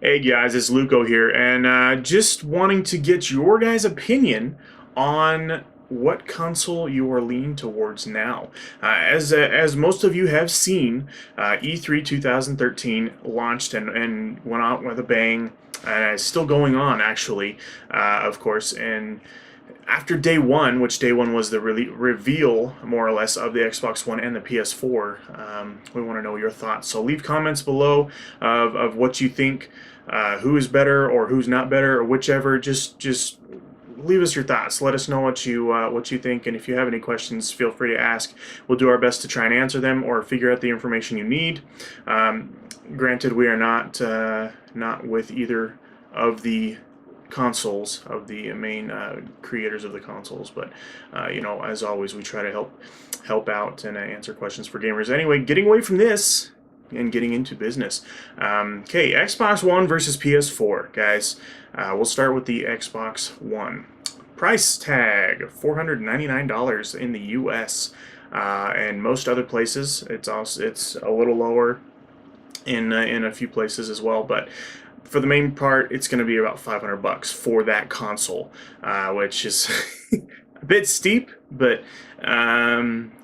Hey guys, it's Lucco here, and just wanting to get your guys' opinion on what console you are leaning towards now. As most of you have seen, E3 2013 launched and went out with a bang, and it's still going on actually, of course, and after day one, which day one was the reveal, more or less, of the Xbox One and the PS4, we want to know your thoughts. So leave comments below of what you think, who is better or who's not better, or whichever. Just leave us your thoughts. Let us know what you think, and if you have any questions, feel free to ask. We'll do our best to try and answer them or figure out the information you need. Granted, we are not with either of the consoles of the main creators of the consoles, but you know, as always, we try to help out and answer questions for gamers. Anyway, getting away from this and getting into business. Okay, Xbox One versus PS4, guys. We'll start with the Xbox One. Price tag $499 in the US, and most other places it's a little lower in a few places as well, but for the main part, it's going to be about $500 for that console, which is a bit steep, but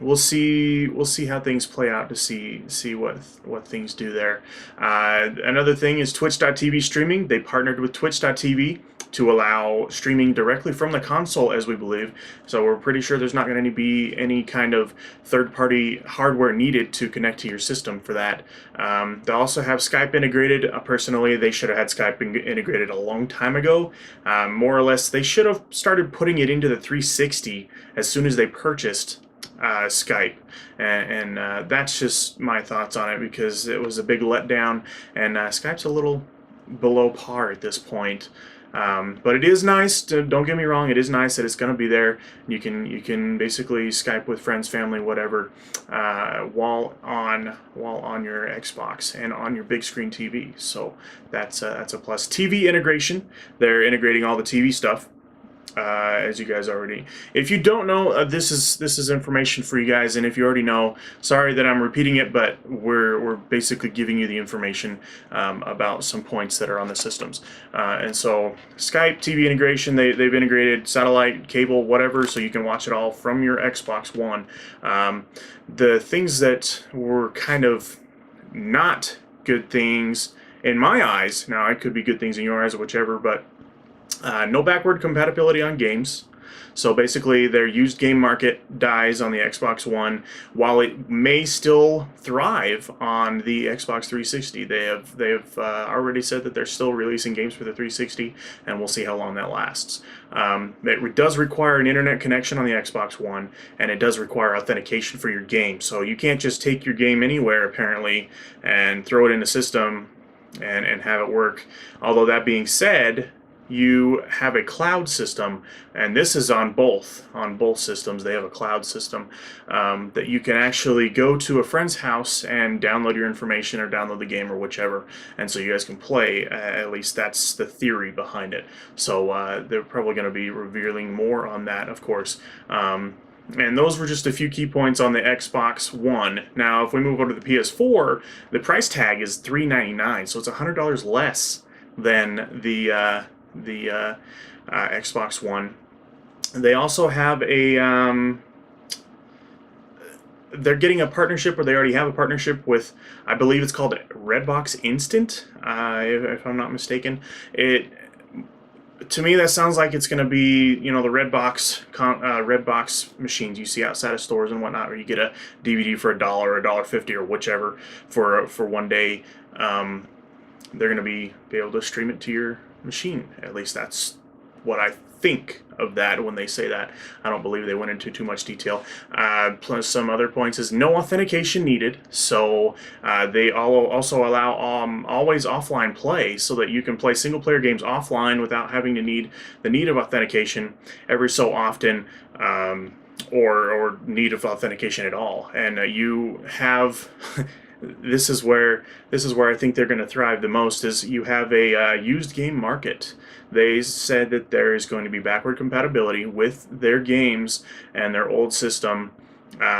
we'll see how things play out to see what things do there. Another thing is Twitch.tv streaming. They partnered with Twitch.tv to allow streaming directly from the console, as we believe. So we're pretty sure there's not going to be any kind of third-party hardware needed to connect to your system for that. They also have Skype integrated. Personally, they should have had Skype integrated a long time ago. More or less, they should have started putting it into the 360 as soon as they purchased Skype, and that's just my thoughts on it, because it was a big letdown, and Skype's a little below par at this point. But it is nice don't get me wrong, it is nice that it's going to be there. You can basically Skype with friends, family, whatever, while on your Xbox and on your big screen TV. So that's a plus. TV integration, they're integrating all the TV stuff. As you guys already, if you don't know, this is information for you guys, and if you already know, sorry that I'm repeating it, but we're basically giving you the information about some points that are on the systems. And so Skype TV integration, they've integrated satellite, cable, whatever, so you can watch it all from your Xbox One. The things that were kind of not good things in my eyes, now it could be good things in your eyes or whichever, but no backward compatibility on games. So basically, their used game market dies on the Xbox One, while it may still thrive on the Xbox 360. They have already said that they're still releasing games for the 360, and we'll see how long that lasts. It does require an internet connection on the Xbox One, and it does require authentication for your game. So you can't just take your game anywhere, apparently, and throw it in the system and have it work. Although that being said, you have a cloud system, and this is on both systems. They have a cloud system that you can actually go to a friend's house and download your information or download the game or whichever, and so you guys can play. At least that's the theory behind it. So they're probably going to be revealing more on that, of course. And those were just a few key points on the Xbox One. Now, if we move over to the PS4, the price tag is $399, so it's $100 less than the Xbox One. They also have a they're getting a partnership, or they already have a partnership with, I believe it's called Redbox Instant, if I'm not mistaken. To me, that sounds like it's going to be, you know, the Redbox machines you see outside of stores and whatnot, where you get a DVD for $1 or $1.50 or whichever for one day. They're going to be able to stream it to your machine. At least that's what I think of that when they say that. I don't believe they went into too much detail. Plus, some other points is no authentication needed. So they also allow always offline play, so that you can play single player games offline without having to need of authentication every so often, or need of authentication at all. And you have this is where I think they're going to thrive the most, is you have a used game market. They said that there is going to be backward compatibility with their games and their old system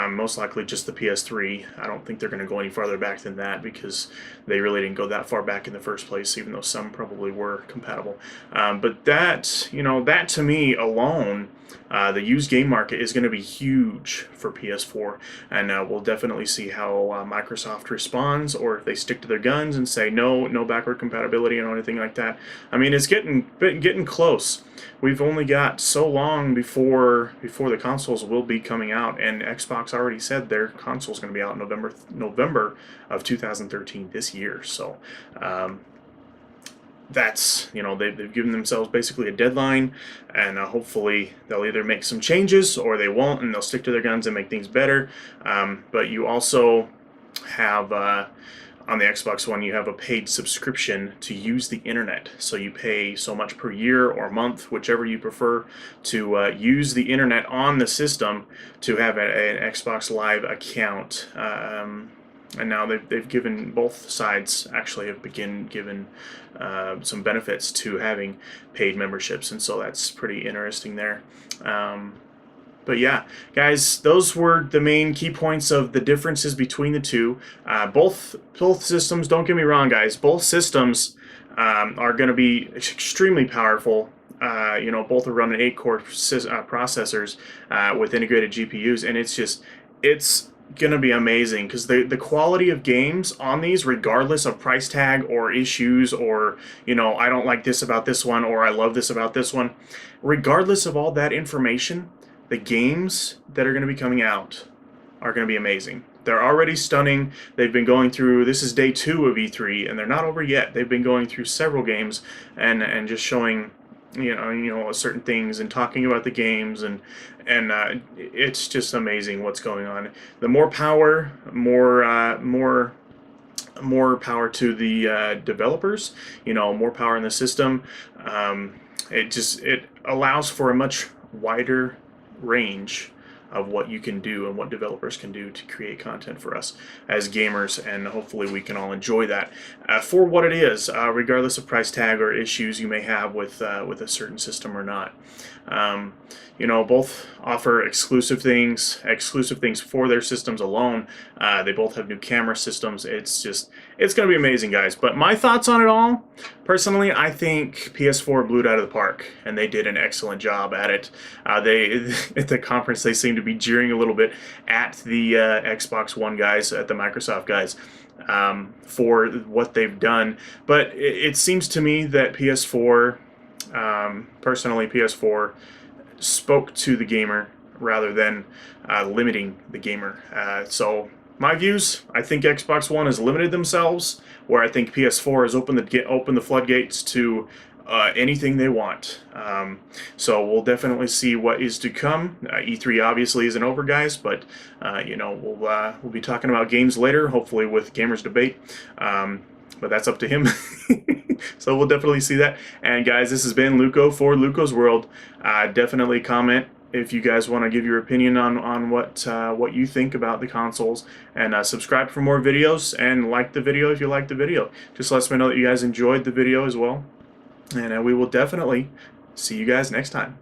Most likely just the PS3. I don't think they're going to go any farther back than that because they really didn't go that far back in the first place, even though some probably were compatible. But that, that to me alone, the used game market is going to be huge for PS4, and we'll definitely see how Microsoft responds, or if they stick to their guns and say no backward compatibility and anything like that. I mean, it's getting close. We've only got so long before the consoles will be coming out, and Xbox already said their console's going to be out in November of 2013 this year. So that's, they've given themselves basically a deadline, and hopefully they'll either make some changes or they won't, and they'll stick to their guns and make things better. But you also have on the Xbox One, you have a paid subscription to use the internet. So you pay so much per year or month, whichever you prefer, to use the internet on the system to have an Xbox Live account. And now they've given, both sides actually have given some benefits to having paid memberships, and so that's pretty interesting there. But yeah, guys, those were the main key points of the differences between the two. Both systems, don't get me wrong, guys, both systems are going to be extremely powerful. Both are running 8-core processors with integrated GPUs, and it's going to be amazing because the quality of games on these, regardless of price tag or issues, or I don't like this about this one, or I love this about this one, regardless of all that information, the games that are going to be coming out are going to be amazing. They're already stunning. They've been going through, this is day 2 of E3, and they're not over yet. They've been going through several games and just showing certain things and talking about the games, and it's just amazing what's going on. The more power, more power to the developers. More power in the system. It allows for a much wider range of what you can do and what developers can do to create content for us as gamers, and hopefully we can all enjoy that for what it is, regardless of price tag or issues you may have with a certain system or not. Both offer exclusive things for their systems alone. They both have new camera systems. It's going to be amazing, guys. But my thoughts on it all, personally, I think PS4 blew it out of the park, and they did an excellent job at it. At the conference, they seemed to be jeering a little bit at the Xbox One guys, at the Microsoft guys, for what they've done. But it seems to me that PS4, personally, PS4 spoke to the gamer rather than limiting the gamer. So my views, I think Xbox One has limited themselves, where I think PS4 has opened the floodgates to anything they want. So we'll definitely see what is to come. E3 obviously isn't over, guys, but we'll be talking about games later, hopefully with Gamers Debate. But that's up to him. So we'll definitely see that. And guys, this has been Lucco for Lucco's World. Definitely comment if you guys want to give your opinion on what you think about the consoles, and subscribe for more videos, and like the video if you like the video. Just let me know that you guys enjoyed the video as well, and we will definitely see you guys next time.